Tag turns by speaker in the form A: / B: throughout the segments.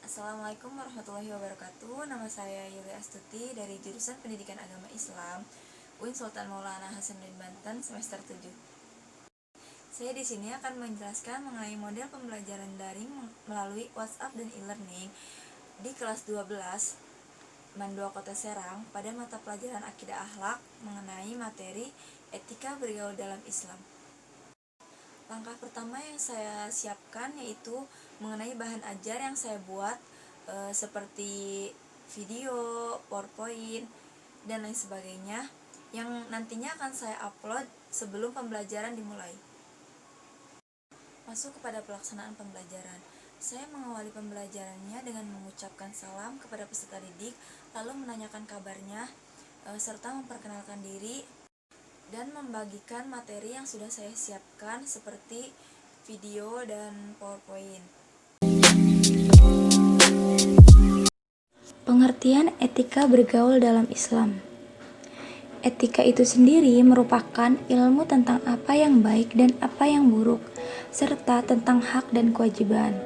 A: Assalamualaikum warahmatullahi wabarakatuh. Nama saya Yulia Astuti dari jurusan Pendidikan Agama Islam UIN Sultan Maulana Hasanuddin Banten semester 7. Saya di sini akan menjelaskan mengenai model pembelajaran daring melalui WhatsApp dan e-learning di kelas 12 Mandua Kota Serang pada mata pelajaran Akidah Akhlak mengenai materi etika bergaul dalam Islam. Langkah pertama yang saya siapkan yaitu mengenai bahan ajar yang saya buat seperti video, PowerPoint, dan lain sebagainya yang nantinya akan saya upload sebelum pembelajaran dimulai. Masuk kepada pelaksanaan pembelajaran. Saya mengawali pembelajarannya dengan mengucapkan salam kepada peserta didik, lalu menanyakan kabarnya, serta memperkenalkan diri dan membagikan materi yang sudah saya siapkan seperti video dan PowerPoint.
B: Pengertian etika bergaul dalam Islam. Etika itu sendiri merupakan ilmu tentang apa yang baik dan apa yang buruk, serta tentang hak dan kewajiban.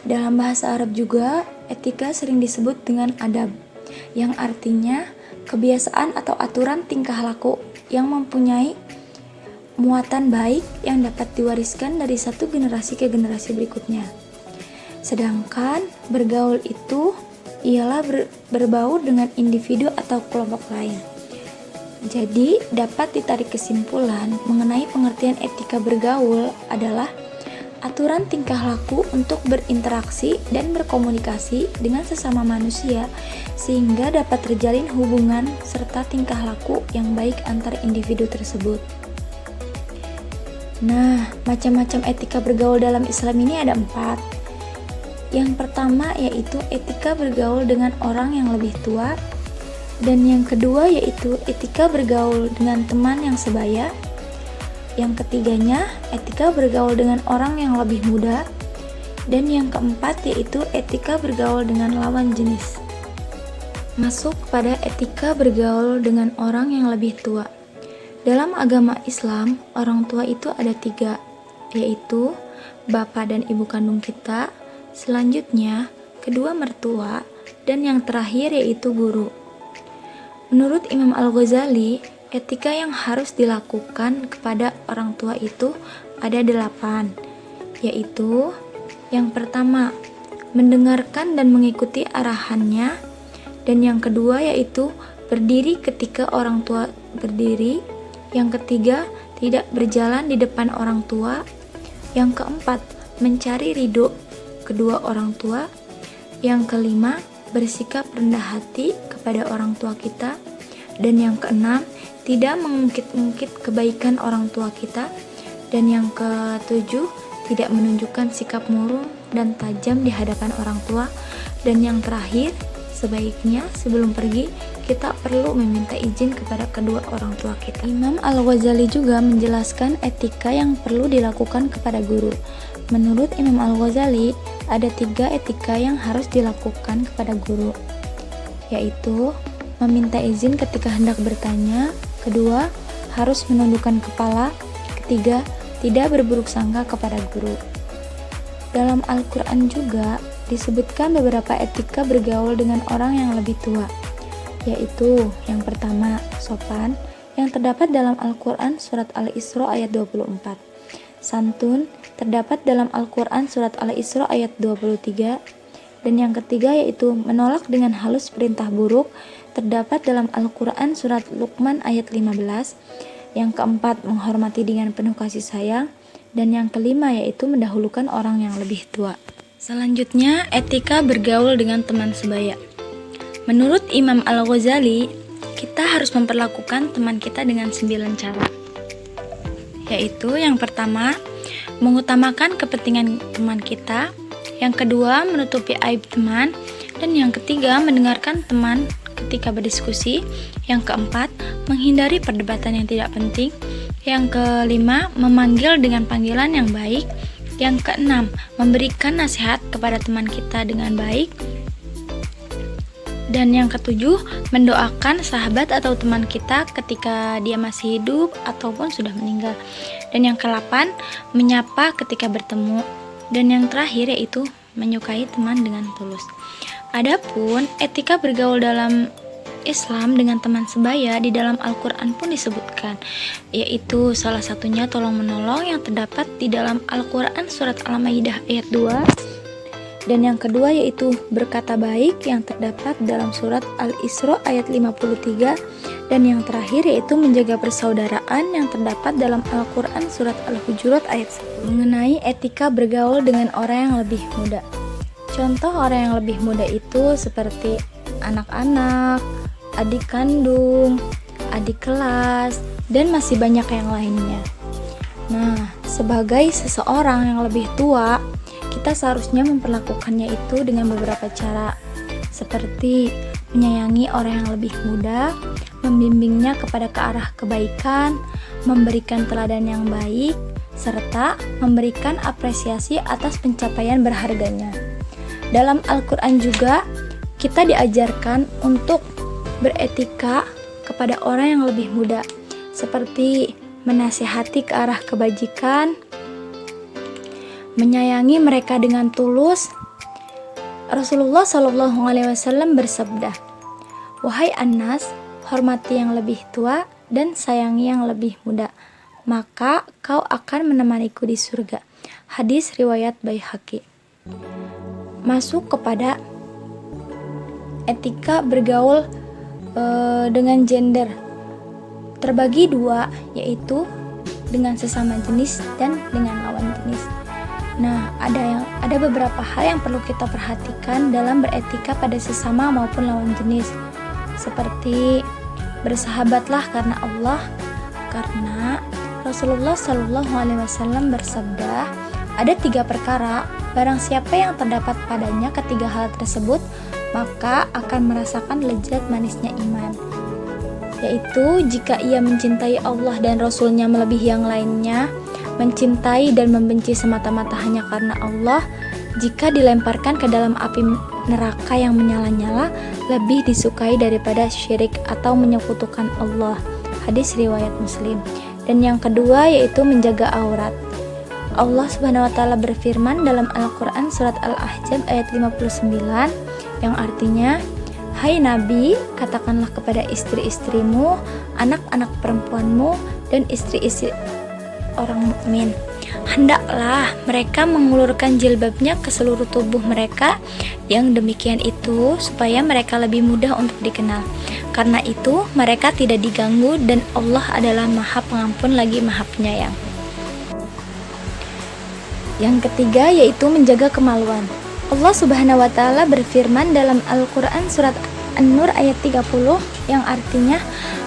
B: Dalam bahasa Arab juga, etika sering disebut dengan adab, yang artinya kebiasaan atau aturan tingkah laku yang mempunyai muatan baik yang dapat diwariskan dari satu generasi ke generasi berikutnya. Sedangkan bergaul itu ialah berbaur dengan individu atau kelompok lain. Jadi, dapat ditarik kesimpulan mengenai pengertian etika bergaul adalah aturan tingkah laku untuk berinteraksi dan berkomunikasi dengan sesama manusia sehingga dapat terjalin hubungan serta tingkah laku yang baik antar individu tersebut. Nah, macam-macam etika bergaul dalam Islam ini ada 4. Yang pertama yaitu etika bergaul dengan orang yang lebih tua, dan yang kedua yaitu etika bergaul dengan teman yang sebaya. Yang ketiganya, etika bergaul dengan orang yang lebih muda. Dan yang keempat yaitu etika bergaul dengan lawan jenis. Masuk pada etika bergaul dengan orang yang lebih tua. Dalam agama Islam, orang tua itu ada 3, yaitu bapak dan ibu kandung kita, selanjutnya kedua mertua, dan yang terakhir yaitu guru. Menurut Imam Al-Ghazali, etika yang harus dilakukan kepada orang tua itu ada 8, yaitu yang pertama, mendengarkan dan mengikuti arahannya, dan yang kedua yaitu berdiri ketika orang tua berdiri, yang ketiga, tidak berjalan di depan orang tua, yang keempat, mencari ridho kedua orang tua, yang kelima, bersikap rendah hati kepada orang tua kita, dan yang keenam, tidak mengungkit-ungkit kebaikan orang tua kita, dan yang ketujuh, tidak menunjukkan sikap murung dan tajam di hadapan orang tua, dan yang terakhir, sebaiknya sebelum pergi kita perlu meminta izin kepada kedua orang tua kita. Imam Al-Ghazali juga menjelaskan etika yang perlu dilakukan kepada guru. Menurut Imam Al-Ghazali, ada 3 etika yang harus dilakukan kepada guru, yaitu meminta izin ketika hendak bertanya, kedua, harus menundukkan kepala, ketiga, tidak berburuk sangka kepada guru. Dalam Al-Quran juga disebutkan beberapa etika bergaul dengan orang yang lebih tua, yaitu yang pertama, sopan, yang terdapat dalam Al-Quran surat Al-Isra ayat 24. Santun, terdapat dalam Al-Quran surat Al-Isra ayat 23. Dan yang ketiga yaitu menolak dengan halus perintah buruk, terdapat dalam Al-Quran surat Luqman ayat 15. Yang keempat, menghormati dengan penuh kasih sayang. Dan yang kelima yaitu mendahulukan orang yang lebih tua. Selanjutnya, etika bergaul dengan teman sebaya. Menurut Imam Al-Ghazali, kita harus memperlakukan teman kita dengan 9 cara. Yaitu yang pertama, mengutamakan kepentingan teman kita. Yang kedua, menutupi aib teman. Dan yang ketiga, mendengarkan teman ketika berdiskusi. Yang keempat, menghindari perdebatan yang tidak penting. Yang kelima, memanggil dengan panggilan yang baik. Yang keenam, memberikan nasihat kepada teman kita dengan baik. Dan yang ketujuh, mendoakan sahabat atau teman kita ketika dia masih hidup ataupun sudah meninggal. Dan yang ke-8, menyapa ketika bertemu. Dan yang terakhir yaitu menyukai teman dengan tulus. Adapun etika bergaul dalam Islam dengan teman sebaya di dalam Al-Quran pun disebutkan, yaitu salah satunya tolong-menolong yang terdapat di dalam Al-Quran surat Al-Maidah ayat 2, dan yang kedua yaitu berkata baik yang terdapat dalam surat Al-Isra ayat 53, dan yang terakhir yaitu menjaga persaudaraan yang terdapat dalam Al-Quran surat Al-Hujurat ayat 10. Mengenai etika bergaul dengan orang yang lebih muda, contoh orang yang lebih muda itu seperti anak-anak, adik kandung, adik kelas, dan masih banyak yang lainnya. Nah, sebagai seseorang yang lebih tua, kita seharusnya memperlakukannya itu dengan beberapa cara, seperti menyayangi orang yang lebih muda, membimbingnya kepada ke arah kebaikan, memberikan teladan yang baik, serta memberikan apresiasi atas pencapaian berharganya. Dalam Al-Quran juga, kita diajarkan untuk beretika kepada orang yang lebih muda, seperti menasihati ke arah kebajikan, menyayangi mereka dengan tulus. Rasulullah SAW bersabda, "Wahai Anas, hormati yang lebih tua dan sayangi yang lebih muda, maka kau akan menemaniku di surga." Hadis riwayat Baihaqi. Masuk kepada etika bergaul dengan gender, terbagi dua, yaitu dengan sesama jenis dan dengan lawan jenis. Nah, ada beberapa hal yang perlu kita perhatikan dalam beretika pada sesama maupun lawan jenis, seperti bersahabatlah karena Allah, karena Rasulullah SAW bersabda, ada 3 perkara, barang siapa yang terdapat padanya ketiga hal tersebut, maka akan merasakan lezat manisnya iman, yaitu jika ia mencintai Allah dan Rasulnya melebihi yang lainnya, mencintai dan membenci semata-mata hanya karena Allah, jika dilemparkan ke dalam api neraka yang menyala-nyala, lebih disukai daripada syirik atau menyekutukan Allah. Hadis riwayat Muslim. Dan yang kedua yaitu menjaga aurat. Allah Subhanahu wa taala berfirman dalam Al-Qur'an surat Al-Ahzab ayat 59, yang artinya, "Hai Nabi, katakanlah kepada istri-istrimu, anak-anak perempuanmu, dan istri-istri orang mukmin, hendaklah mereka mengulurkan jilbabnya ke seluruh tubuh mereka, yang demikian itu supaya mereka lebih mudah untuk dikenal. Karena itu mereka tidak diganggu dan Allah adalah Maha Pengampun lagi Maha Penyayang." Yang ketiga yaitu menjaga kemaluan. Allah Subhanahu wa taala berfirman dalam Al-Qur'an surat An-Nur ayat 30, yang artinya,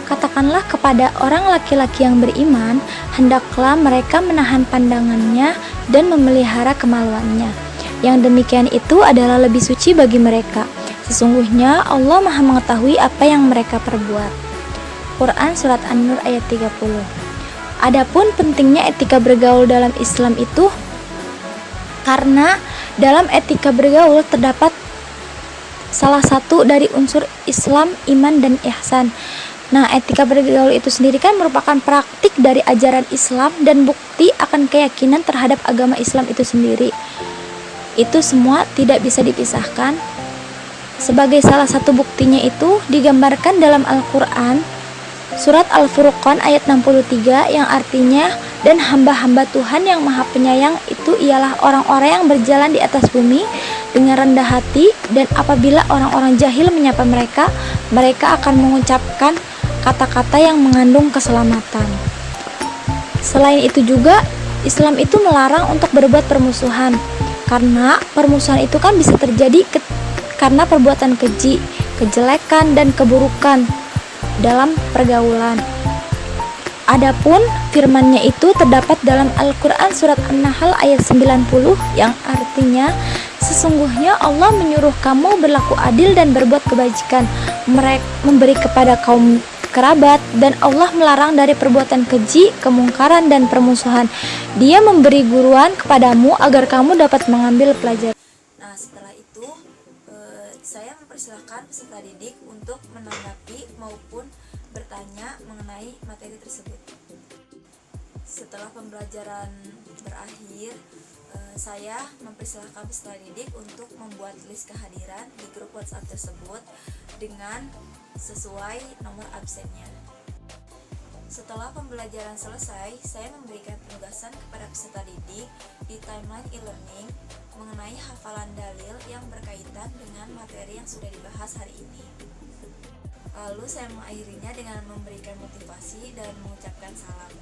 B: "Katakanlah kepada orang laki-laki yang beriman, hendaklah mereka menahan pandangannya dan memelihara kemaluannya. Yang demikian itu adalah lebih suci bagi mereka. Sesungguhnya Allah Maha mengetahui apa yang mereka perbuat." Quran surat An-Nur ayat 30. Adapun pentingnya etika bergaul dalam Islam itu karena dalam etika bergaul terdapat salah satu dari unsur Islam, iman, dan ihsan. Nah, etika bergaul itu sendiri kan merupakan praktik dari ajaran Islam dan bukti akan keyakinan terhadap agama Islam itu sendiri. Itu semua tidak bisa dipisahkan. Sebagai salah satu buktinya itu digambarkan dalam Al-Quran surat Al-Furqan ayat 63, yang artinya, "Dan hamba-hamba Tuhan yang Maha Penyayang itu ialah orang-orang yang berjalan di atas bumi dengan rendah hati, dan apabila orang-orang jahil menyapa mereka, mereka akan mengucapkan kata-kata yang mengandung keselamatan." Selain itu juga, Islam itu melarang untuk berbuat permusuhan, karena permusuhan itu kan bisa terjadi karena perbuatan keji, kejelekan, dan keburukan dalam pergaulan. Adapun firman-Nya itu terdapat dalam Al-Qur'an surat An-Nahl ayat 90, yang artinya, "Sesungguhnya Allah menyuruh kamu berlaku adil dan berbuat kebajikan, memberi kepada kaum kerabat, dan Allah melarang dari perbuatan keji, kemungkaran, dan permusuhan. Dia memberi guruan kepadamu agar kamu dapat mengambil pelajaran."
A: Nah, setelah itu saya mempersilahkan peserta didik untuk menanggapi maupun bertanya mengenai materi tersebut. Setelah pembelajaran berakhir, Saya mempersilahkan peserta didik untuk membuat list kehadiran di grup WhatsApp tersebut dengan sesuai nomor absennya. Setelah pembelajaran selesai, saya memberikan penugasan kepada peserta didik di timeline e-learning mengenai hafalan dalil yang berkaitan dengan materi yang sudah dibahas hari ini. Lalu saya mengakhirinya dengan memberikan motivasi dan mengucapkan salam.